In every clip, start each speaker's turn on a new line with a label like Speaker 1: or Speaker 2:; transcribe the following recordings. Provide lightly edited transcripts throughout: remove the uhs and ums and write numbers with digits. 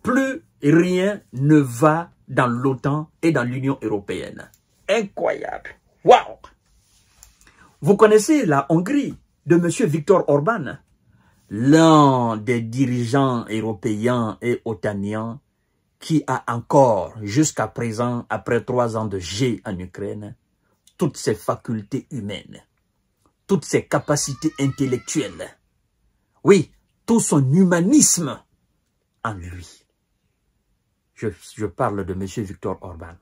Speaker 1: plus rien ne va dans l'OTAN et dans l'Union européenne. Incroyable. Waouh! Vous connaissez la Hongrie de M. Viktor Orban, l'un des dirigeants européens et otaniens qui a encore, jusqu'à présent, après 3 ans de jet en Ukraine, toutes ses facultés humaines, toutes ses capacités intellectuelles, oui, tout son humanisme en lui. Je parle de M. Viktor Orban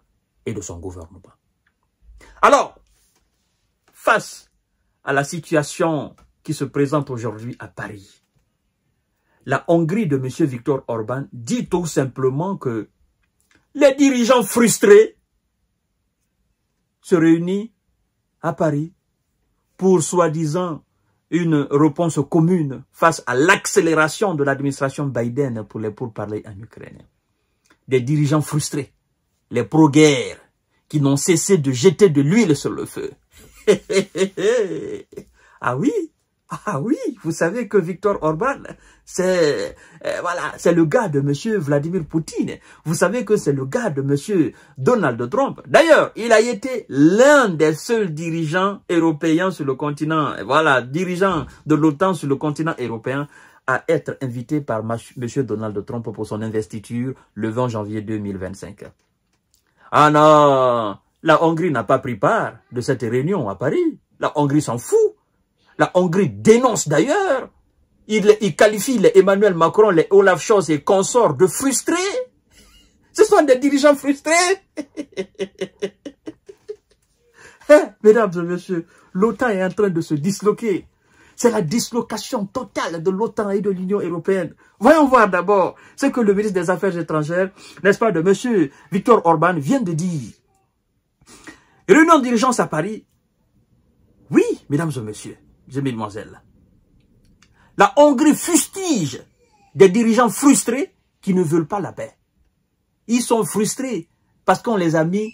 Speaker 1: et de son gouvernement. Alors, face à la situation qui se présente aujourd'hui à Paris, la Hongrie de M. Viktor Orban dit tout simplement que les dirigeants frustrés se réunissent à Paris pour soi-disant une réponse commune face à l'accélération de l'administration Biden pour les pourparlers en Ukraine. Des dirigeants frustrés, les pro-guerre, qui n'ont cessé de jeter de l'huile sur le feu. Ah oui, vous savez que Viktor Orban, c'est le gars de M. Vladimir Poutine. Vous savez que c'est le gars de M. Donald Trump. D'ailleurs, il a été l'un des seuls dirigeants européens sur le continent, dirigeant de l'OTAN sur le continent européen, à être invité par M. Donald Trump pour son investiture le 20 janvier 2025. Ah non, la Hongrie n'a pas pris part de cette réunion à Paris. La Hongrie s'en fout. La Hongrie dénonce d'ailleurs. Il qualifie les Emmanuel Macron, les Olaf Scholz et consorts de frustrés. Ce sont des dirigeants frustrés. Mesdames et messieurs, l'OTAN est en train de se disloquer. C'est la dislocation totale de l'OTAN et de l'Union européenne. Voyons voir d'abord ce que le ministre des Affaires étrangères, n'est-ce pas, de M. Viktor Orban vient de dire. Réunion de dirigeance à Paris. Oui, mesdames et messieurs, mesdemoiselles. La Hongrie fustige des dirigeants frustrés qui ne veulent pas la paix. Ils sont frustrés parce qu'on les a mis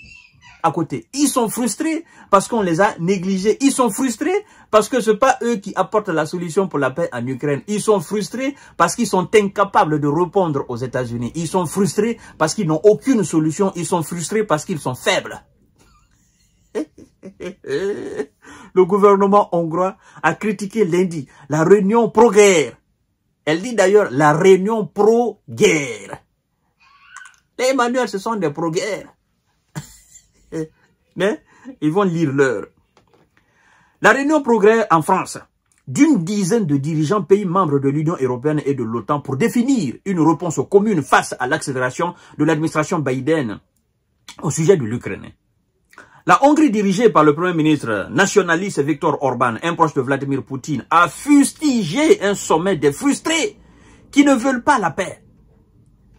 Speaker 1: à côté. Ils sont frustrés parce qu'on les a négligés. Ils sont frustrés parce que ce n'est pas eux qui apportent la solution pour la paix en Ukraine. Ils sont frustrés parce qu'ils sont incapables de répondre aux États-Unis. Ils sont frustrés parce qu'ils n'ont aucune solution. Ils sont frustrés parce qu'ils sont faibles. Le gouvernement hongrois a critiqué lundi la réunion pro-guerre. Elle dit d'ailleurs la réunion pro-guerre. Les Emmanuel, ce sont des pro-guerre. Mais ils vont lire l'heure. La réunion pro-guerre en France, d'une dizaine de dirigeants pays membres de l'Union européenne et de l'OTAN pour définir une réponse commune face à l'accélération de l'administration Biden au sujet de l'Ukraine. La Hongrie, dirigée par le Premier ministre nationaliste Viktor Orban, un proche de Vladimir Poutine, a fustigé un sommet des frustrés qui ne veulent pas la paix.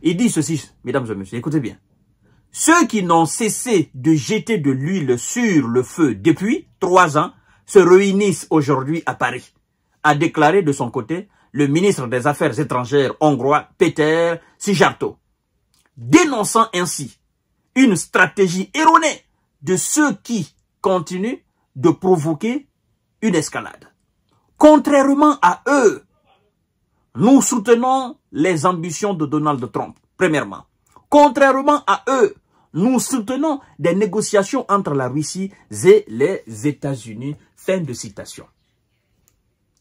Speaker 1: Il dit ceci, mesdames et messieurs, écoutez bien. Ceux qui n'ont cessé de jeter de l'huile sur le feu depuis 3 ans se réunissent aujourd'hui à Paris, a déclaré de son côté le ministre des Affaires étrangères hongrois Péter Szijjártó, dénonçant ainsi une stratégie erronée de ceux qui continuent de provoquer une escalade. Contrairement à eux, nous soutenons les ambitions de Donald Trump, premièrement. Contrairement à eux, nous soutenons des négociations entre la Russie et les États-Unis. Fin de citation.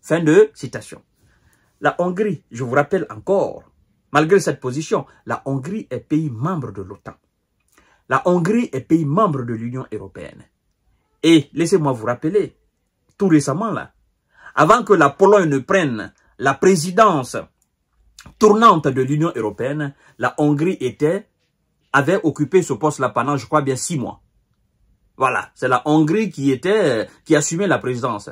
Speaker 1: Fin de citation. La Hongrie, je vous rappelle encore, malgré cette position, la Hongrie est pays membre de l'OTAN. La Hongrie est pays membre de l'Union européenne. Et laissez-moi vous rappeler, tout récemment là, avant que la Pologne ne prenne la présidence tournante de l'Union européenne, la Hongrie avait occupé ce poste-là pendant, je crois bien, 6 mois. Voilà, c'est la Hongrie qui assumait la présidence.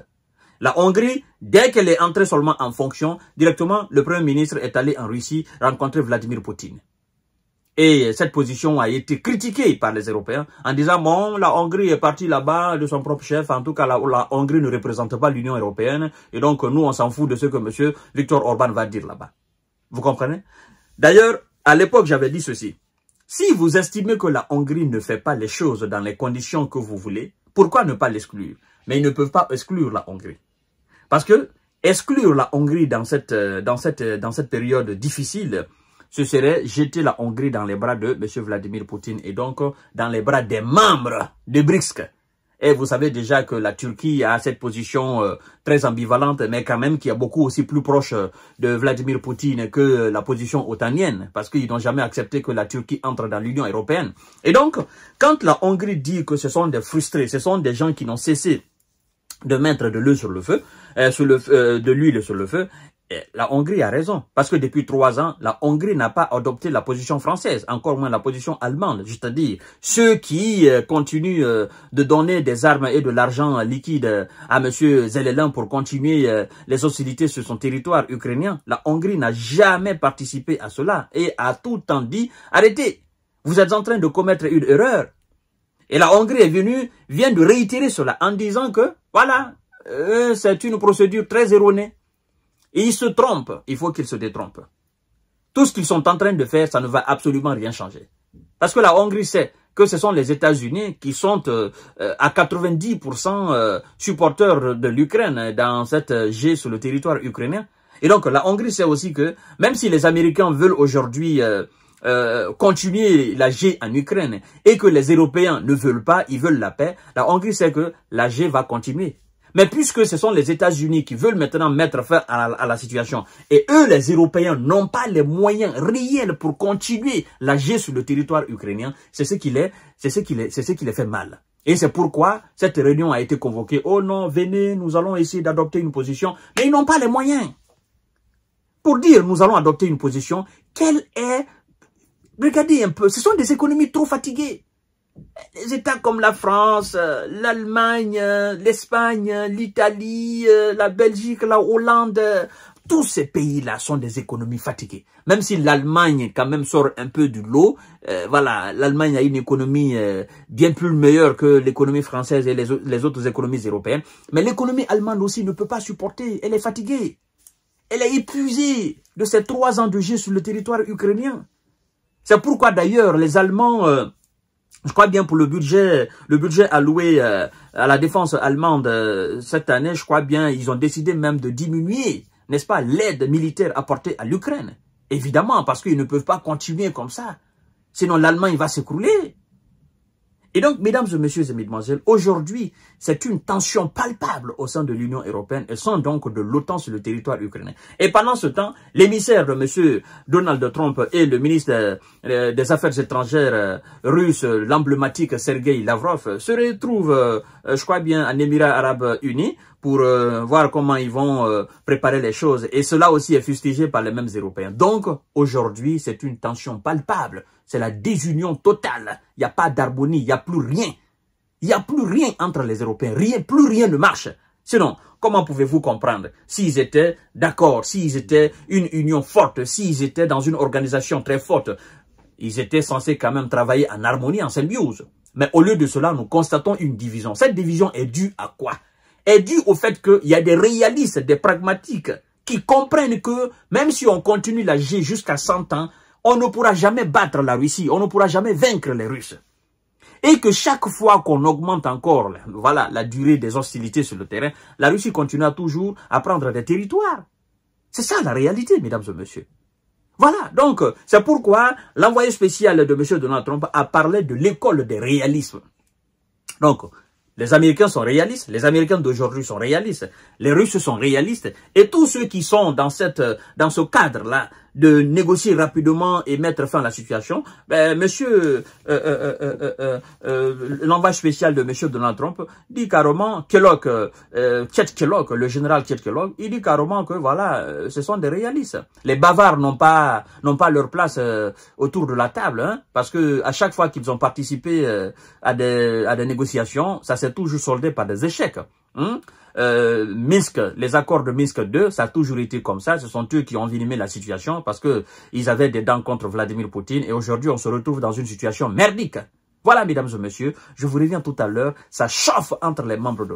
Speaker 1: La Hongrie, dès qu'elle est entrée seulement en fonction, directement, le Premier ministre est allé en Russie rencontrer Vladimir Poutine. Et cette position a été critiquée par les Européens en disant, bon, la Hongrie est partie là-bas de son propre chef. En tout cas, la Hongrie ne représente pas l'Union européenne. Et donc, nous, on s'en fout de ce que M. Viktor Orban va dire là-bas. Vous comprenez? D'ailleurs, à l'époque, j'avais dit ceci. Si vous estimez que la Hongrie ne fait pas les choses dans les conditions que vous voulez, pourquoi ne pas l'exclure? Mais ils ne peuvent pas exclure la Hongrie. Parce que exclure la Hongrie dans cette période difficile, ce serait jeter la Hongrie dans les bras de M. Vladimir Poutine et donc dans les bras des membres de BRICS. Et vous savez déjà que la Turquie a cette position très ambivalente, mais quand même qui est beaucoup aussi plus proche de Vladimir Poutine que la position otanienne, parce qu'ils n'ont jamais accepté que la Turquie entre dans l'Union européenne. Et donc, quand la Hongrie dit que ce sont des frustrés, ce sont des gens qui n'ont cessé de mettre de l'huile sur le feu, la Hongrie a raison, parce que depuis 3 ans, la Hongrie n'a pas adopté la position française, encore moins la position allemande, c'est-à-dire ceux qui continuent de donner des armes et de l'argent liquide à M. Zelensky pour continuer les hostilités sur son territoire ukrainien. La Hongrie n'a jamais participé à cela et a tout le temps dit « Arrêtez, vous êtes en train de commettre une erreur ». Et la Hongrie vient de réitérer cela en disant que, voilà, c'est une procédure très erronée. Et ils se trompent, il faut qu'ils se détrompent. Tout ce qu'ils sont en train de faire, ça ne va absolument rien changer. Parce que la Hongrie sait que ce sont les États-Unis qui sont à 90% supporters de l'Ukraine dans cette G sur le territoire ukrainien. Et donc la Hongrie sait aussi que même si les Américains veulent aujourd'hui continuer la G en Ukraine et que les Européens ne veulent pas, ils veulent la paix, la Hongrie sait que la G va continuer. Mais puisque ce sont les États-Unis qui veulent maintenant mettre fin à la situation, et eux, les Européens, n'ont pas les moyens réels pour continuer la G sur le territoire ukrainien, c'est ce qui les fait mal. Et c'est pourquoi cette réunion a été convoquée. Oh non, venez, nous allons essayer d'adopter une position. Mais ils n'ont pas les moyens. Pour dire, nous allons adopter une position, quelle est... Regardez un peu, ce sont des économies trop fatiguées. Les États comme la France, l'Allemagne, l'Espagne, l'Italie, la Belgique, la Hollande, tous ces pays-là sont des économies fatiguées. Même si l'Allemagne quand même sort un peu du lot, voilà, l'Allemagne a une économie bien plus meilleure que l'économie française et les autres économies européennes. Mais l'économie allemande aussi ne peut pas supporter, elle est fatiguée. Elle est épuisée de ces 3 ans de G sur le territoire ukrainien. C'est pourquoi d'ailleurs les Allemands... je crois bien pour le budget alloué à la défense allemande cette année, je crois bien, ils ont décidé même de diminuer, n'est-ce pas, l'aide militaire apportée à l'Ukraine. Évidemment, parce qu'ils ne peuvent pas continuer comme ça. Sinon, l'Allemagne va s'écrouler. Et donc, mesdames et messieurs et mesdemoiselles, aujourd'hui, c'est une tension palpable au sein de l'Union européenne et sont donc de l'OTAN sur le territoire ukrainien. Et pendant ce temps, l'émissaire de M. Donald Trump et le ministre des Affaires étrangères russe, l'emblématique Sergei Lavrov, se retrouvent, je crois bien, en Émirats Arabes Unis pour voir comment ils vont préparer les choses. Et cela aussi est fustigé par les mêmes Européens. Donc, aujourd'hui, c'est une tension palpable. C'est la désunion totale. Il n'y a pas d'harmonie, il n'y a plus rien. Il n'y a plus rien entre les Européens. Plus rien ne marche. Sinon, comment pouvez-vous comprendre s'ils étaient d'accord, s'ils étaient une union forte, s'ils étaient dans une organisation très forte, ils étaient censés quand même travailler en harmonie, en symbiose. Mais au lieu de cela, nous constatons une division. Cette division est due à quoi? Est due au fait qu'il y a des réalistes, des pragmatiques qui comprennent que même si on continue la G jusqu'à 100 ans, on ne pourra jamais battre la Russie, on ne pourra jamais vaincre les Russes. Et que chaque fois qu'on augmente encore voilà, la durée des hostilités sur le terrain, la Russie continuera toujours à prendre des territoires. C'est ça la réalité, mesdames et messieurs. Voilà, donc c'est pourquoi l'envoyé spécial de M. Donald Trump a parlé de l'école des réalismes. Donc, les Américains sont réalistes, les Américains d'aujourd'hui sont réalistes, les Russes sont réalistes, et tous ceux qui sont dans ce cadre-là de négocier rapidement et mettre fin à la situation, ben, l'envoyé spécial de M. Donald Trump dit carrément, Chet Kellogg, le général Chet Kellogg, il dit carrément que voilà, ce sont des réalistes. Les bavards n'ont pas leur place autour de la table, hein, parce que à chaque fois qu'ils ont participé à des négociations, ça s'est toujours soldé par des échecs. Hein. Minsk, les accords de Minsk 2, ça a toujours été comme ça. Ce sont eux qui ont envenimé la situation parce que ils avaient des dents contre Vladimir Poutine et aujourd'hui on se retrouve dans une situation merdique. Voilà, mesdames et messieurs, je vous reviens tout à l'heure, ça chauffe entre les membres de